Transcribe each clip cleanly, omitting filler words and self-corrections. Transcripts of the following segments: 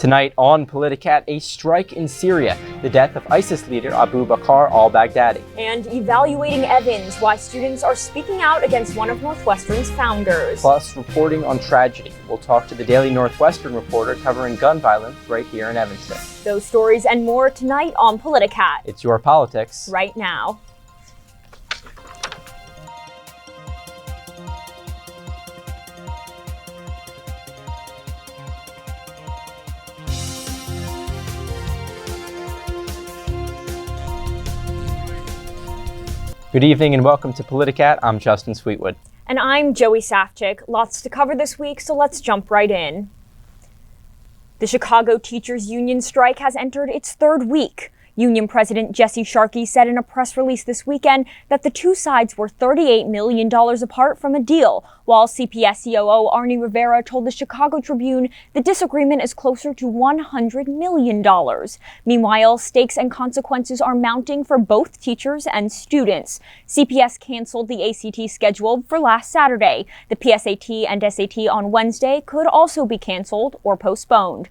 Tonight on Politicat, a strike in Syria, the death of ISIS leader Abu Bakr al-Baghdadi. And evaluating Evans, why students are speaking out against one of Northwestern's founders. Plus, reporting on tragedy. We'll talk to the Daily Northwestern reporter covering gun violence right here in Evanston. Those stories and more tonight on Politicat. It's your politics. Right now. Good evening and welcome to Politicat. I'm Justin Sweetwood. And I'm Joey Safchik. Lots to cover this week, so let's jump right in. The Chicago Teachers Union strike has entered its third week. Union President Jesse Sharkey said in a press release this weekend that the two sides were $38 million apart from a deal, while CPS COO Arnie Rivera told the Chicago Tribune the disagreement is closer to $100 million. Meanwhile, stakes and consequences are mounting for both teachers and students. CPS canceled the ACT scheduled for last Saturday. The PSAT and SAT on Wednesday could also be canceled or postponed.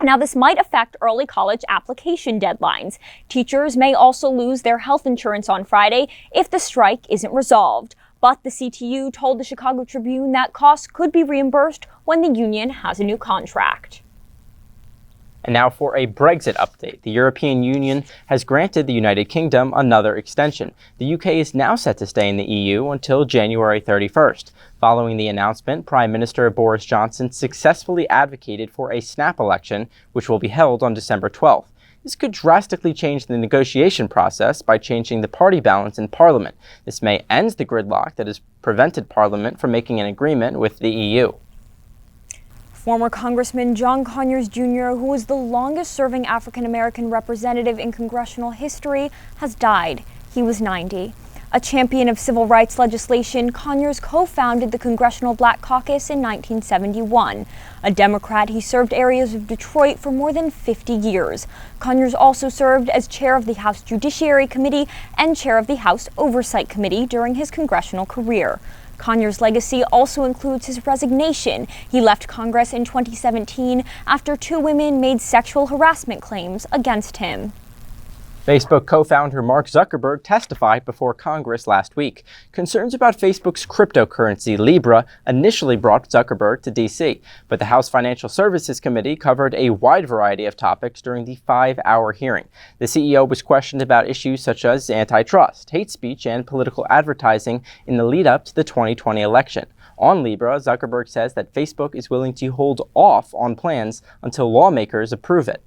Now, this might affect early college application deadlines. Teachers may also lose their health insurance on Friday if the strike isn't resolved. But the CTU told the Chicago Tribune that costs could be reimbursed when the union has a new contract. And now for a Brexit update. The European Union has granted the United Kingdom another extension. The UK is now set to stay in the EU until January 31st. Following the announcement, Prime Minister Boris Johnson successfully advocated for a snap election, which will be held on December 12th. This could drastically change the negotiation process by changing the party balance in Parliament. This may end the gridlock that has prevented Parliament from making an agreement with the EU. Former Congressman John Conyers Jr., who was the longest-serving African-American representative in congressional history, has died. He was 90. A champion of civil rights legislation, Conyers co-founded the Congressional Black Caucus in 1971. A Democrat, he served areas of Detroit for more than 50 years. Conyers also served as chair of the House Judiciary Committee and chair of the House Oversight Committee during his congressional career. Conyers' legacy also includes his resignation. He left Congress in 2017 after two women made sexual harassment claims against him. Facebook co-founder Mark Zuckerberg testified before Congress last week. Concerns about Facebook's cryptocurrency, Libra, initially brought Zuckerberg to D.C., but the House Financial Services Committee covered a wide variety of topics during the 5-hour hearing. The CEO was questioned about issues such as antitrust, hate speech, and political advertising in the lead-up to the 2020 election. On Libra, Zuckerberg says that Facebook is willing to hold off on plans until lawmakers approve it.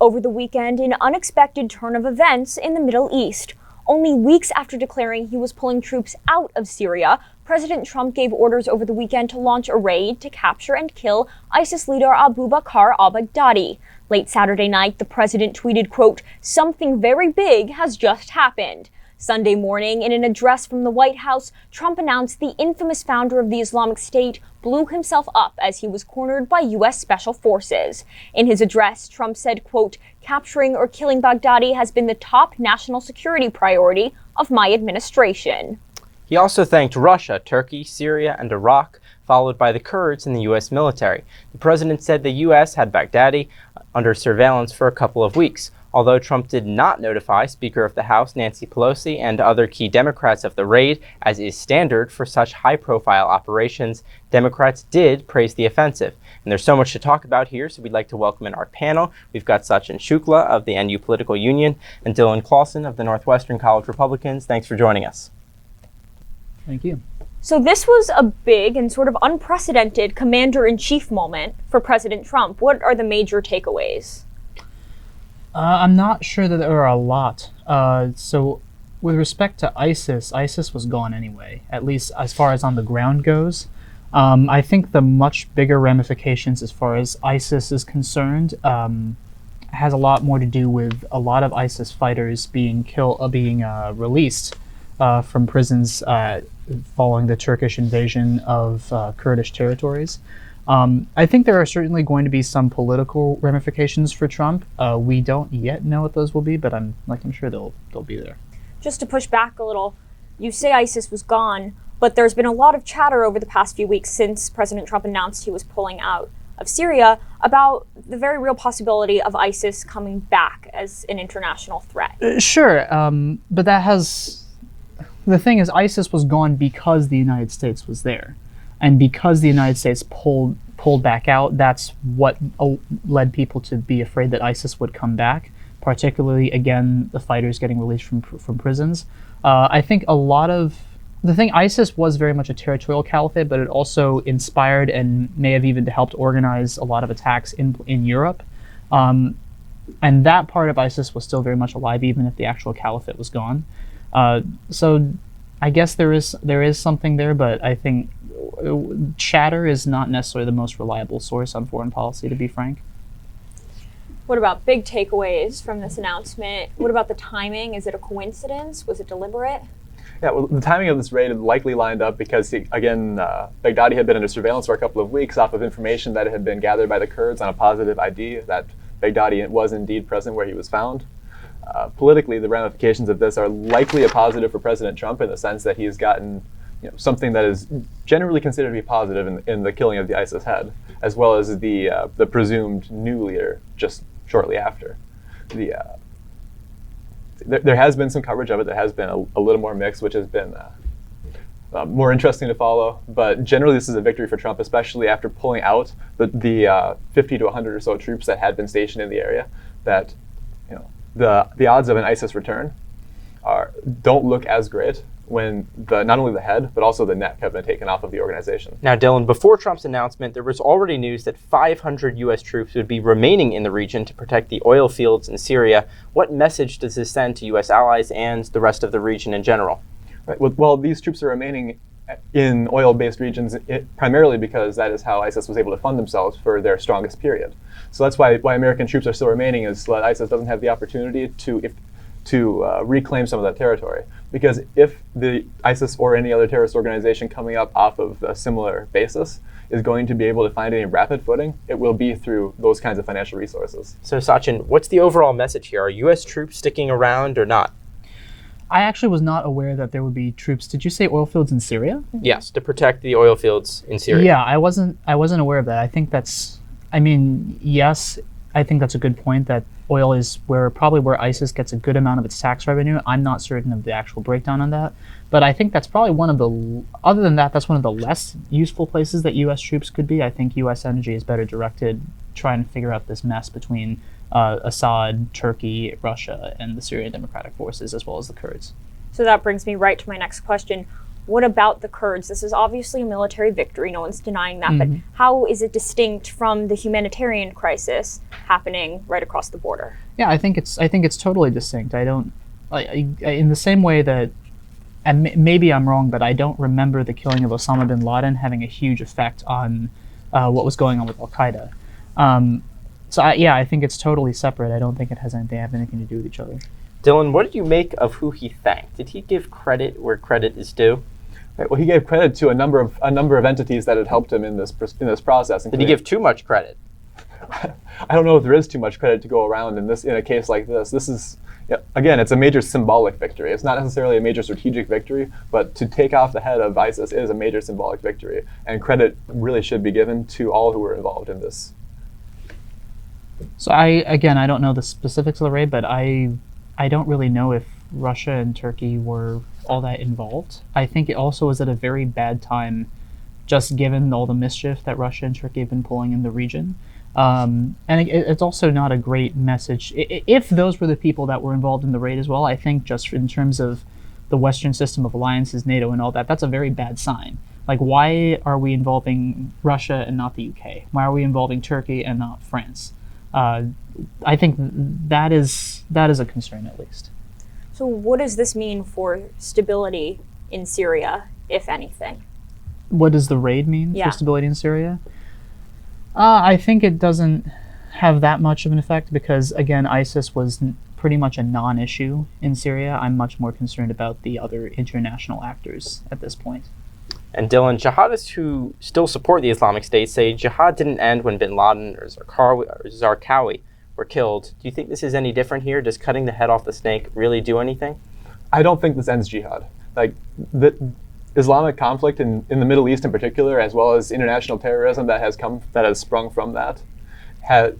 Over the weekend, an unexpected turn of events in the Middle East. Only weeks after declaring he was pulling troops out of Syria, President Trump gave orders over the weekend to launch a raid to capture and kill ISIS leader Abu Bakr al-Baghdadi. Late Saturday night, the president tweeted, quote, "Something very big has just happened." Sunday morning, in an address from the White House, Trump announced the infamous founder of the Islamic State blew himself up as he was cornered by U.S. Special Forces. In his address, Trump said, quote, "Capturing or killing Baghdadi has been the top national security priority of my administration." He also thanked Russia, Turkey, Syria, and Iraq, followed by the Kurds and the U.S. military. The president said the U.S. had Baghdadi under surveillance for a couple of weeks. Although Trump did not notify Speaker of the House Nancy Pelosi and other key Democrats of the raid, as is standard for such high-profile operations, Democrats did praise the offensive. And there's so much to talk about here, so we'd like to welcome in our panel. We've got Sachin Shukla of the NU Political Union and Dylan Clausen of the Northwestern College Republicans. Thanks for joining us. Thank you. So this was a big and sort of unprecedented commander-in-chief moment for President Trump. What are the major takeaways? I'm not sure that there are a lot. So with respect to ISIS was gone anyway, at least as far as on the ground goes. I think the much bigger ramifications as far as ISIS is concerned has a lot more to do with a lot of ISIS fighters being released from prisons following the Turkish invasion of Kurdish territories. I think there are certainly going to be some political ramifications for Trump. We don't yet know what those will be, but I'm sure they'll be there. Just to push back a little, you say ISIS was gone, but there's been a lot of chatter over the past few weeks since President Trump announced he was pulling out. of Syria about the very real possibility of ISIS coming back as an international threat. Sure, but the thing is, ISIS was gone because the United States was there, and because the United States pulled back out. That's what led people to be afraid that ISIS would come back. Particularly, again, the fighters getting released from prisons. I think ISIS was very much a territorial caliphate, but it also inspired and may have even helped organize a lot of attacks in Europe. And that part of ISIS was still very much alive, even if the actual caliphate was gone. So I guess there is something there, but I think chatter is not necessarily the most reliable source on foreign policy, to be frank. What about big takeaways from this announcement? What about the timing? Is it a coincidence? Was it deliberate? Yeah, well, the timing of this raid likely lined up because, Baghdadi had been under surveillance for a couple of weeks off of information that had been gathered by the Kurds on a positive ID that Baghdadi was indeed present where he was found. Politically, the ramifications of this are likely a positive for President Trump in the sense that he has gotten something that is generally considered to be positive in the killing of the ISIS head, as well as the presumed new leader just shortly after. There has been some coverage of it that has been a little more mixed, which has been more interesting to follow. But generally, this is a victory for Trump, especially after pulling out the 50 to 100 or so troops that had been stationed in the area. That the odds of an ISIS return don't look as great when not only the head, but also the neck have been taken off of the organization. Now, Dylan, before Trump's announcement, there was already news that 500 U.S. troops would be remaining in the region to protect the oil fields in Syria. What message does this send to U.S. allies and the rest of the region in general? Right. Well, these troops are remaining in oil-based regions primarily because that is how ISIS was able to fund themselves for their strongest period. So that's why American troops are still remaining, is that ISIS doesn't have the opportunity to reclaim some of that territory. Because if the ISIS or any other terrorist organization coming up off of a similar basis is going to be able to find any rapid footing, it will be through those kinds of financial resources. So, Sachin, what's the overall message here? Are U.S. troops sticking around or not? I actually was not aware that there would be troops. Did you say oil fields in Syria? Yes, to protect the oil fields in Syria. Yeah, I wasn't aware of that. I think yes, I think that's a good point, that oil is probably where ISIS gets a good amount of its tax revenue. I'm not certain of the actual breakdown on that, but I think that's probably other than that, that's one of the less useful places that U.S. troops could be. I think U.S. energy is better directed trying to figure out this mess between Assad, Turkey, Russia, and the Syrian Democratic Forces, as well as the Kurds. So that brings me right to my next question. What about the Kurds? This is obviously a military victory. No one's denying that. But how is it distinct from the humanitarian crisis happening right across the border? Yeah, I think it's totally distinct. In the same way that, and maybe I'm wrong, but I don't remember the killing of Osama bin Laden having a huge effect on what was going on with al-Qaeda. I think it's totally separate. I don't think it has anything to do with each other. Dylan, what did you make of who he thanked? Did he give credit where credit is due? Right, well, he gave credit to a number of entities that had helped him in this process. Did he give too much credit? I don't know if there is too much credit to go around in a case like this. This is, again, it's a major symbolic victory. It's not necessarily a major strategic victory, but to take off the head of ISIS is a major symbolic victory, and credit really should be given to all who were involved in this. So I don't know the specifics of the raid, but I don't really know if Russia and Turkey were all that involved. I think it also was at a very bad time, just given all the mischief that Russia and Turkey have been pulling in the region. And it's also not a great message. If those were the people that were involved in the raid as well, I think just in terms of the Western system of alliances, NATO and all that, that's a very bad sign. Like, why are we involving Russia and not the UK? Why are we involving Turkey and not France? I think that is a concern, at least. So what does this mean for stability in Syria, if anything? What does the raid mean for stability in Syria? I think it doesn't have that much of an effect because, again, ISIS was pretty much a non-issue in Syria. I'm much more concerned about the other international actors at this point. And Dylan, jihadists who still support the Islamic State say jihad didn't end when bin Laden or Zarqawi were killed. Do you think this is any different here? Does cutting the head off the snake really do anything? I don't think this ends jihad. Islamic conflict in the Middle East in particular, as well as international terrorism that has sprung from that,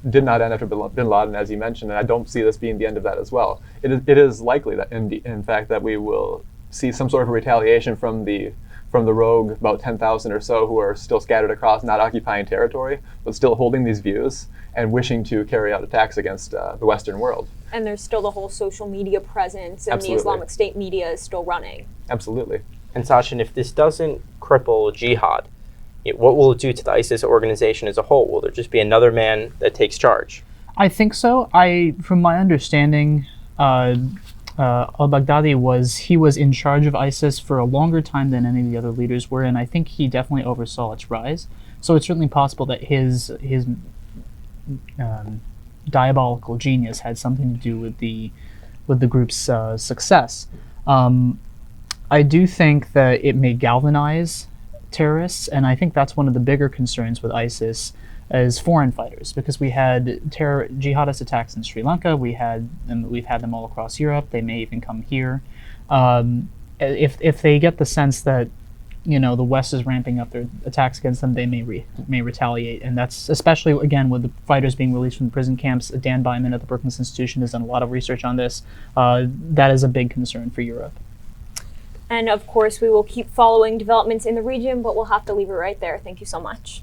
did not end after bin Laden, as you mentioned, and I don't see this being the end of that as well. It is likely that, in fact, that we will see some sort of retaliation from the rogue, about 10,000 or so, who are still scattered across, not occupying territory, but still holding these views and wishing to carry out attacks against the Western world. And there's still the whole social media presence, and Absolutely. the Islamic State media is still running. Absolutely. And Sachin, if this doesn't cripple jihad, what will it do to the ISIS organization as a whole? Will there just be another man that takes charge? I think so. From my understanding, al-Baghdadi was in charge of ISIS for a longer time than any of the other leaders were, and I think he definitely oversaw its rise. So it's certainly possible that his diabolical genius had something to do with the group's success. I do think that it may galvanize terrorists, and I think that's one of the bigger concerns with ISIS as foreign fighters, because we had jihadist attacks in Sri Lanka, we've had them all across Europe, they may even come here. If they get the sense that the West is ramping up their attacks against them, they may retaliate, and that's especially, again, with the fighters being released from the prison camps. Dan Byman at the Brookings Institution has done a lot of research on this. That is a big concern for Europe. And of course, we will keep following developments in the region, but we'll have to leave it right there. Thank you so much.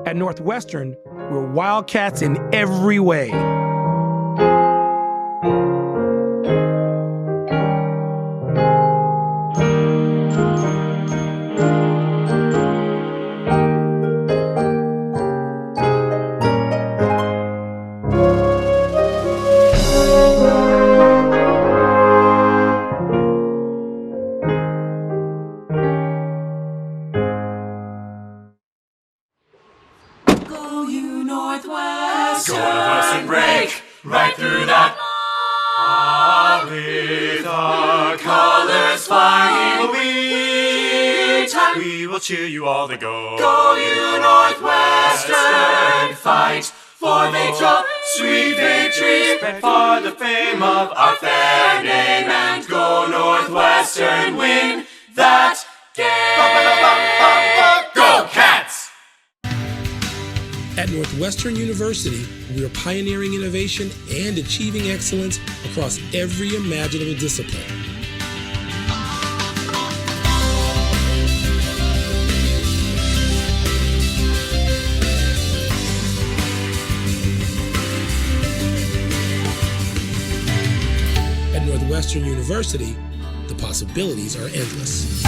At Northwestern, we're wildcats in every way. Cheer you all to go. Go you Northwestern, fight for victory, sweet victory, spread for the fame of our fair name, and go Northwestern, win that game. Go Cats! At Northwestern University, we are pioneering innovation and achieving excellence across every imaginable discipline. Northwestern University, the possibilities are endless.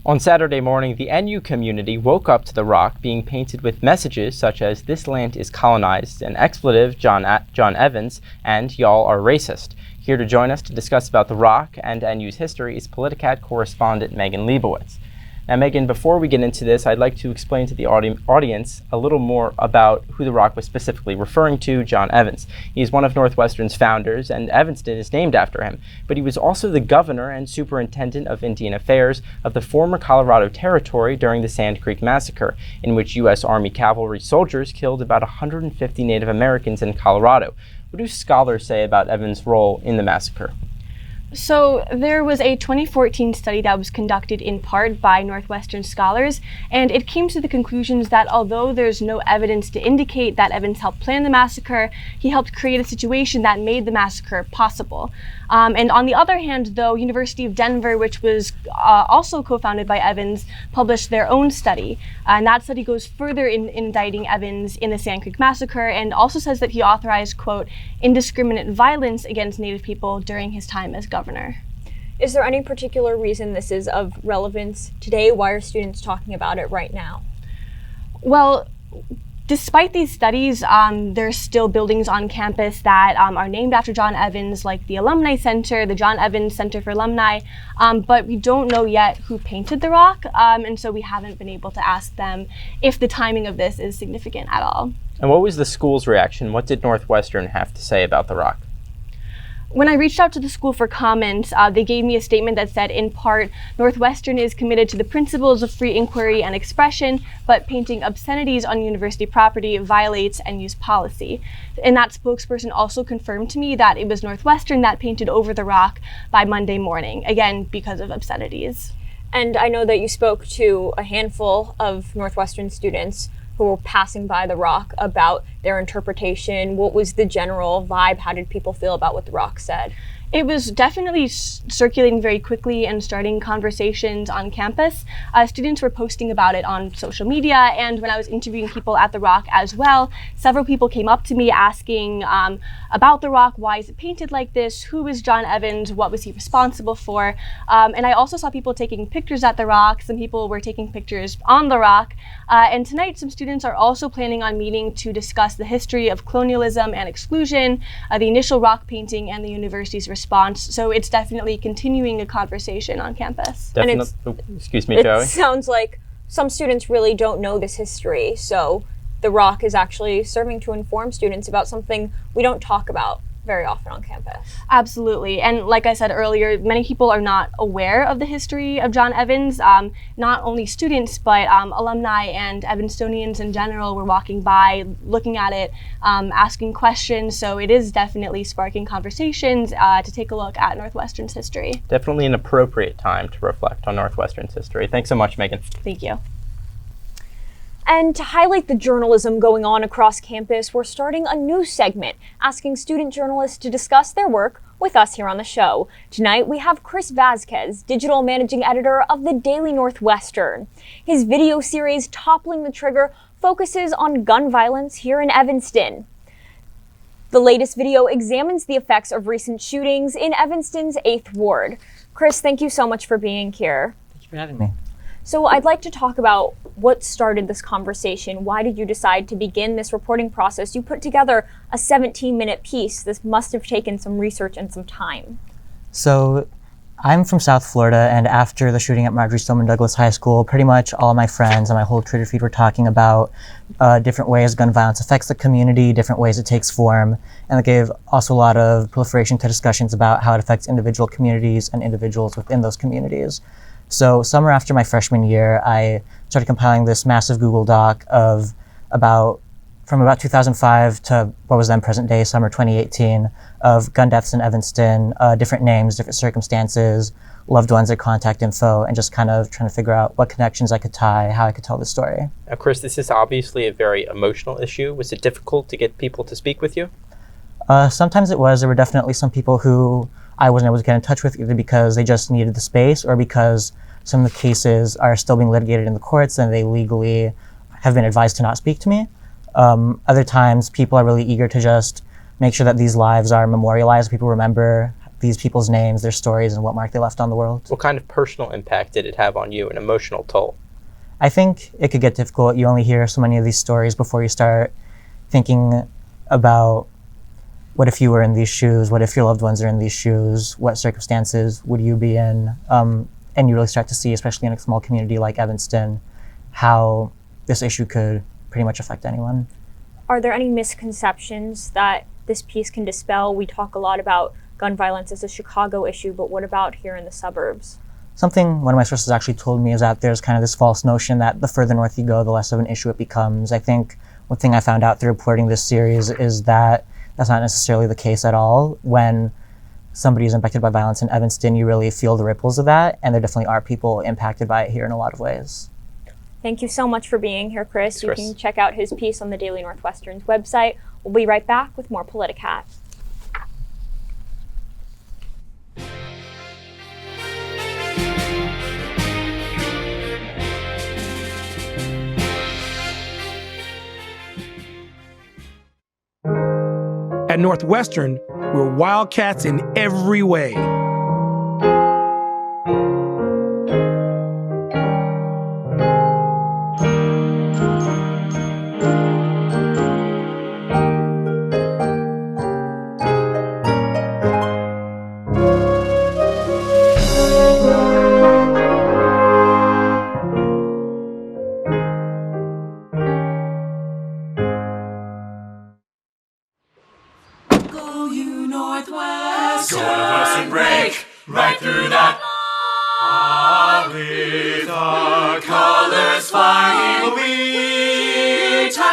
On Saturday morning, the NU community woke up to the rock being painted with messages such as "This land is colonized," an expletive, John Evans, and "Y'all are racist." Here to join us to discuss about the rock and NU's history is Politicat correspondent Megan Lebowitz. Now, Megan, before we get into this, I'd like to explain to the audience a little more about who the rock was specifically referring to, John Evans. He's one of Northwestern's founders, and Evanston is named after him. But he was also the governor and superintendent of Indian Affairs of the former Colorado Territory during the Sand Creek Massacre, in which U.S. Army cavalry soldiers killed about 150 Native Americans in Colorado. What do scholars say about Evans' role in the massacre? So there was a 2014 study that was conducted in part by Northwestern scholars, and it came to the conclusions that although there's no evidence to indicate that Evans helped plan the massacre, he helped create a situation that made the massacre possible. And on the other hand, though, University of Denver, which was also co-founded by Evans, published their own study. And that study goes further in indicting Evans in the Sand Creek Massacre and also says that he authorized, quote, indiscriminate violence against Native people during his time as governor. Is there any particular reason this is of relevance today? Why are students talking about it right now? Well, despite these studies, there's still buildings on campus that are named after John Evans, like the Alumni Center, the John Evans Center for Alumni, but we don't know yet who painted the rock, and so we haven't been able to ask them if the timing of this is significant at all. And what was the school's reaction? What did Northwestern have to say about the rock? When I reached out to the school for comment, they gave me a statement that said, in part, Northwestern is committed to the principles of free inquiry and expression, but painting obscenities on university property violates NU's policy. And that spokesperson also confirmed to me that it was Northwestern that painted over the rock by Monday morning, again, because of obscenities. And I know that you spoke to a handful of Northwestern students who were passing by the rock about their interpretation. What was the general vibe? How did people feel about what the rock said? It was definitely circulating very quickly and starting conversations on campus. Students were posting about it on social media, and when I was interviewing people at the rock as well, several people came up to me asking about the rock. Why is it painted like this? Who is John Evans? What was he responsible for? And I also saw people taking pictures at the rock. Some people were taking pictures on the rock. And tonight, some students are also planning on meeting to discuss the history of colonialism and exclusion, the initial rock painting, and the university's response. So it's definitely continuing a conversation on campus. Excuse me, Joey. It sounds like some students really don't know this history, so the rock is actually serving to inform students about something we don't talk about very often on campus. Absolutely. And like I said earlier, many people are not aware of the history of John Evans. Not only students, but alumni and Evanstonians in general were walking by, looking at it, asking questions. So it is definitely sparking conversations to take a look at Northwestern's history. Definitely an appropriate time to reflect on Northwestern's history. Thanks so much, Megan. Thank you. And to highlight the journalism going on across campus, we're starting a new segment, asking student journalists to discuss their work with us here on the show. Tonight, we have Chris Vasquez, digital managing editor of the Daily Northwestern. His video series, Toppling the Trigger, focuses on gun violence here in Evanston. The latest video examines the effects of recent shootings in Evanston's 8th Ward. Chris, thank you so much for being here. Thank you for having me. So I'd like to talk about what started this conversation. Why did you decide to begin this reporting process? You put together a 17-minute piece. This must have taken some research and some time. So I'm from South Florida, and after the shooting at Marjory Stoneman Douglas High School, pretty much all of my friends and my whole Twitter feed were talking about different ways gun violence affects the community, different ways it takes form, and it gave also a lot of proliferation to discussions about how it affects individual communities and individuals within those communities. So summer after my freshman year, I started compiling this massive Google Doc of from about 2005 to what was then present day, summer 2018, of gun deaths in Evanston, different names, different circumstances, loved ones, their contact info, and just kind of trying to figure out what connections I could tie, how I could tell the story. Now, Chris, this is obviously a very emotional issue. Was it difficult to get people to speak with you? Sometimes it was. There were definitely some people who I wasn't able to get in touch with, either because they just needed the space or because some of the cases are still being litigated in the courts and they legally have been advised to not speak to me. Other times, people are really eager to just make sure that these lives are memorialized. People remember these people's names, their stories, and what mark they left on the world. What kind of personal impact did it have on you, an emotional toll? I think it could get difficult. You only hear so many of these stories before you start thinking about what if you were in these shoes? What if your loved ones are in these shoes? What circumstances would you be in? And you really start to see, especially in a small community like Evanston, how this issue could pretty much affect anyone. Are there any misconceptions that this piece can dispel? We talk a lot about gun violence as a Chicago issue, but what about here in the suburbs? Something one of my sources actually told me is that there's kind of this false notion that the further north you go, the less of an issue it becomes. I think one thing I found out through reporting this series is that that's not necessarily the case at all. When somebody is impacted by violence in Evanston, you really feel the ripples of that, and there definitely are people impacted by it here in a lot of ways. Thank you so much for being here, Chris. Thanks, Chris. You can check out his piece on the Daily Northwestern's website. We'll be right back with more Politicat. At Northwestern, we're wildcats in every way. Go you Northwestern. Go Northwestern, break right through that. With our colors flying,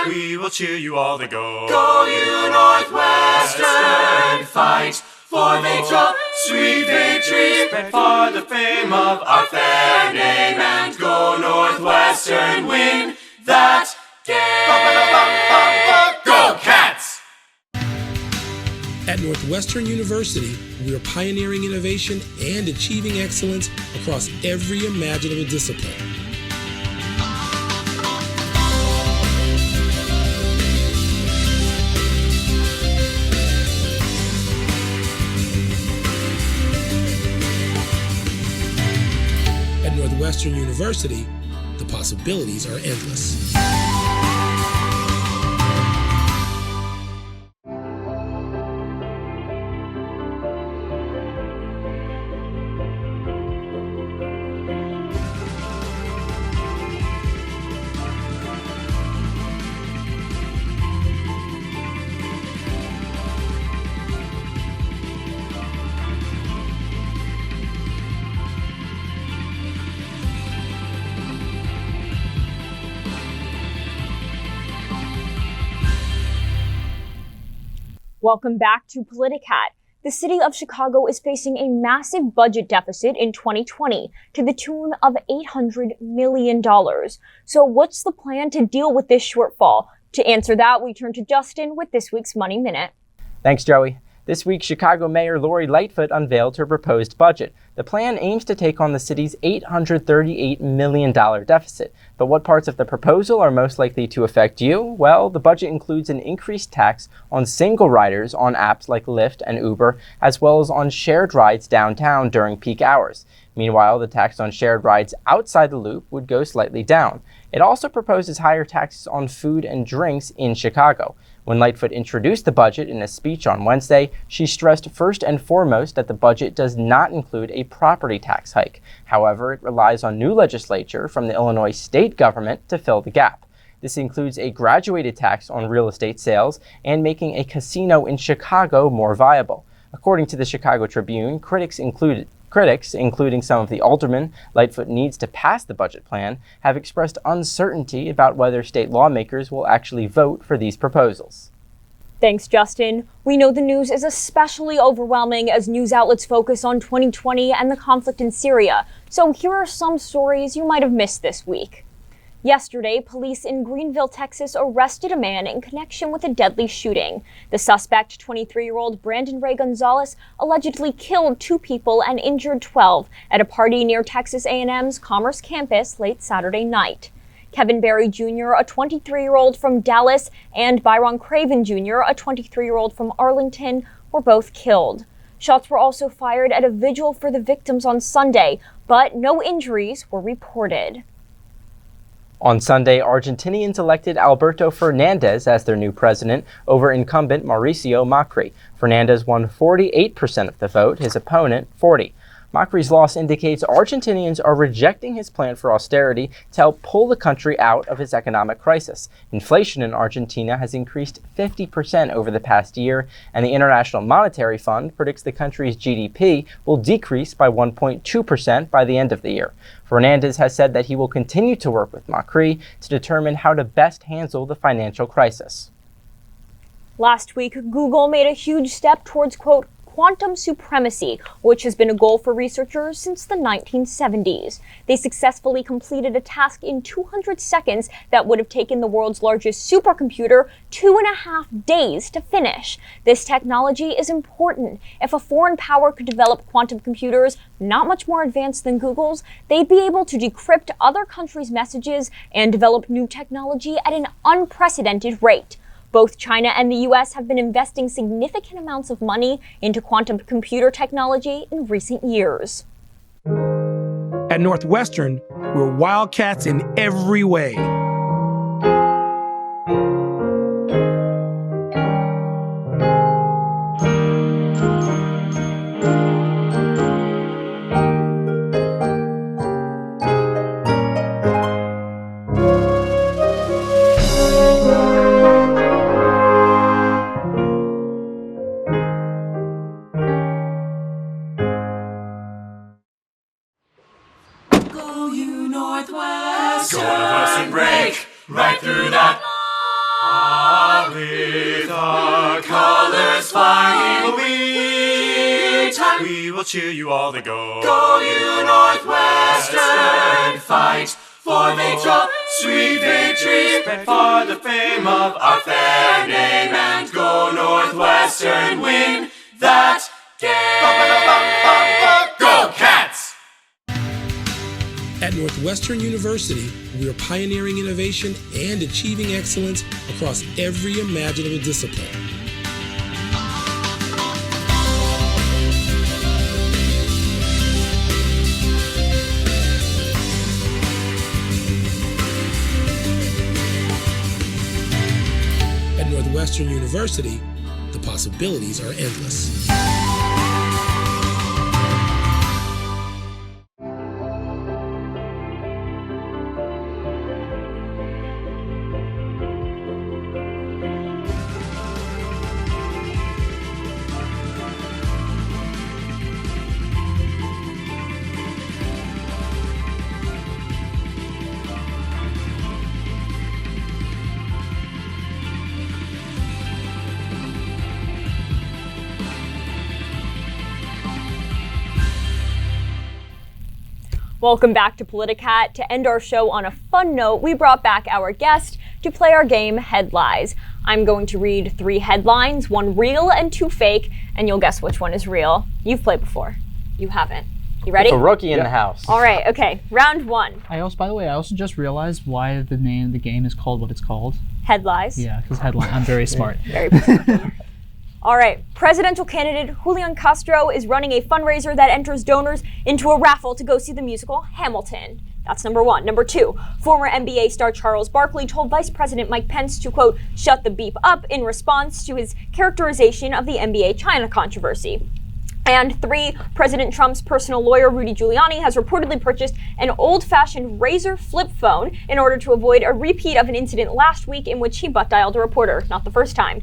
we will cheer you all the go. Go you Northwestern, fight for victory, sweet victory, spread for the fame of our fair name, and go Northwestern, win that game. Go Cats! At Northwestern University, we are pioneering innovation and achieving excellence across every imaginable discipline. At Northwestern University, the possibilities are endless. Welcome back to Politicat. The city of Chicago is facing a massive budget deficit in 2020 to the tune of $800 million. So what's the plan to deal with this shortfall? To answer that, we turn to Justin with this week's Money Minute. Thanks, Joey. This week, Chicago Mayor Lori Lightfoot unveiled her proposed budget. The plan aims to take on the city's $838 million deficit. But what parts of the proposal are most likely to affect you? Well, the budget includes an increased tax on single riders on apps like Lyft and Uber, as well as on shared rides downtown during peak hours. Meanwhile, the tax on shared rides outside the loop would go slightly down. It also proposes higher taxes on food and drinks in Chicago. When Lightfoot introduced the budget in a speech on Wednesday, she stressed first and foremost that the budget does not include a property tax hike. However, it relies on new legislature from the Illinois state government to fill the gap. This includes a graduated tax on real estate sales and making a casino in Chicago more viable. According to the Chicago Tribune, critics, including some of the aldermen Lightfoot needs to pass the budget plan, have expressed uncertainty about whether state lawmakers will actually vote for these proposals. Thanks, Justin. We know the news is especially overwhelming as news outlets focus on 2020 and the conflict in Syria. So here are some stories you might have missed this week. Yesterday, police in Greenville, Texas, arrested a man in connection with a deadly shooting. The suspect, 23-year-old Brandon Ray Gonzalez, allegedly killed 2 people and injured 12 at a party near Texas A&M's Commerce campus late Saturday night. Kevin Berry Jr., a 23-year-old from Dallas, and Byron Craven Jr., a 23-year-old from Arlington, were both killed. Shots were also fired at a vigil for the victims on Sunday, but no injuries were reported. On Sunday, Argentinians elected Alberto Fernandez as their new president over incumbent Mauricio Macri. Fernandez won 48% of the vote, his opponent 40%. Macri's loss indicates Argentinians are rejecting his plan for austerity to help pull the country out of its economic crisis. Inflation in Argentina has increased 50% over the past year, and the International Monetary Fund predicts the country's GDP will decrease by 1.2% by the end of the year. Fernandez has said that he will continue to work with Macri to determine how to best handle the financial crisis. Last week, Google made a huge step towards, quote, quantum supremacy, which has been a goal for researchers since the 1970s. They successfully completed a task in 200 seconds that would have taken the world's largest supercomputer 2.5 days to finish. This technology is important. If a foreign power could develop quantum computers not much more advanced than Google's, they'd be able to decrypt other countries' messages and develop new technology at an unprecedented rate. Both China and the US have been investing significant amounts of money into quantum computer technology in recent years. At Northwestern, we're wildcats in every way. Northwestern break right through that. With our colors flying, we will cheer you all to go. Go you Northwestern, fight for victory, sweet victory, spread for the fame of our fair name, and go Northwestern, win that game. Go Cats! At Northwestern University, we are pioneering innovation and achieving excellence across every imaginable discipline. At Northwestern University, the possibilities are endless. Welcome back to Politicat. To end our show on a fun note, we brought back our guest to play our game Headlines. I'm going to read 3 headlines, 1 real and 2 fake, and you'll guess which one is real. You've played before. You haven't. You ready? It's a rookie in the house. All right, okay. Round 1. By the way, I also just realized why the name of the game is called what it's called. Headlines. Yeah, because headline. I'm very smart. Very smart. All right, presidential candidate Julian Castro is running a fundraiser that enters donors into a raffle to go see the musical Hamilton. That's number 1. Number 2, former NBA star Charles Barkley told Vice President Mike Pence to, quote, shut the beep up in response to his characterization of the NBA China controversy. And 3, President Trump's personal lawyer, Rudy Giuliani, has reportedly purchased an old-fashioned Razr flip phone in order to avoid a repeat of an incident last week in which he butt-dialed a reporter. Not the first time,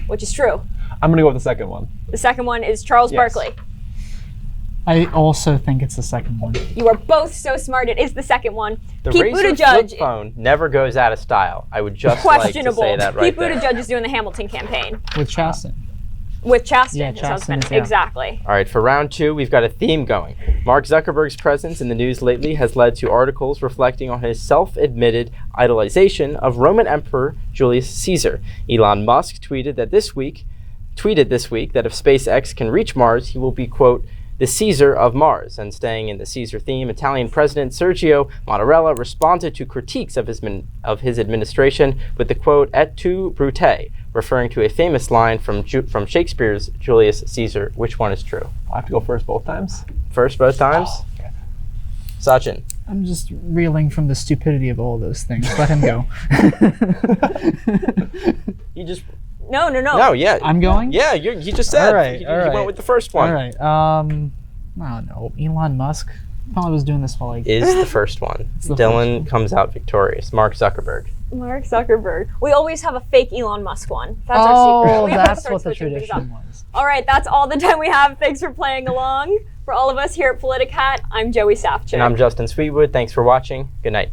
which is true. I'm going to go with the second one. The second one is Charles Barkley. I also think it's the second one. You are both so smart. It is the second one. The Pete Razr Buttigieg, flip phone never goes out of style. I would just like to questionable. say that right Pete there. Buttigieg is doing the Hamilton campaign. With Chasten. With Chasten, Yeah, his husband. Chasten is- yeah. Exactly. All right, for round 2, we've got a theme going. Mark Zuckerberg's presence in the news lately has led to articles reflecting on his self-admitted idolization of Roman Emperor Julius Caesar. Elon Musk tweeted this week that if SpaceX can reach Mars, he will be, quote, the Caesar of Mars. And staying in the Caesar theme, Italian President Sergio Mattarella responded to critiques of his administration with the quote, et tu, Brute, referring to a famous line from Shakespeare's Julius Caesar. Which one is true? I have to go first both times? First both times? Oh, okay. Sachin. I'm just reeling from the stupidity of all those things. Let him go. You just... No. No, yeah. I'm going? Yeah, you just said. All right, you all right. went with the first one. All right. I don't know. Elon Musk? I thought I was doing this for like... Is the first one. the Dylan first one. comes out victorious. Mark Zuckerberg. Mark Zuckerberg. We always have a fake Elon Musk one. That's our secret. We have to That's start what the switching things tradition up. was. All right, that's all the time we have. Thanks for playing along. For all of us here at Politicat, I'm Joey Safchik. And I'm Justin Sweetwood. Thanks for watching. Good night.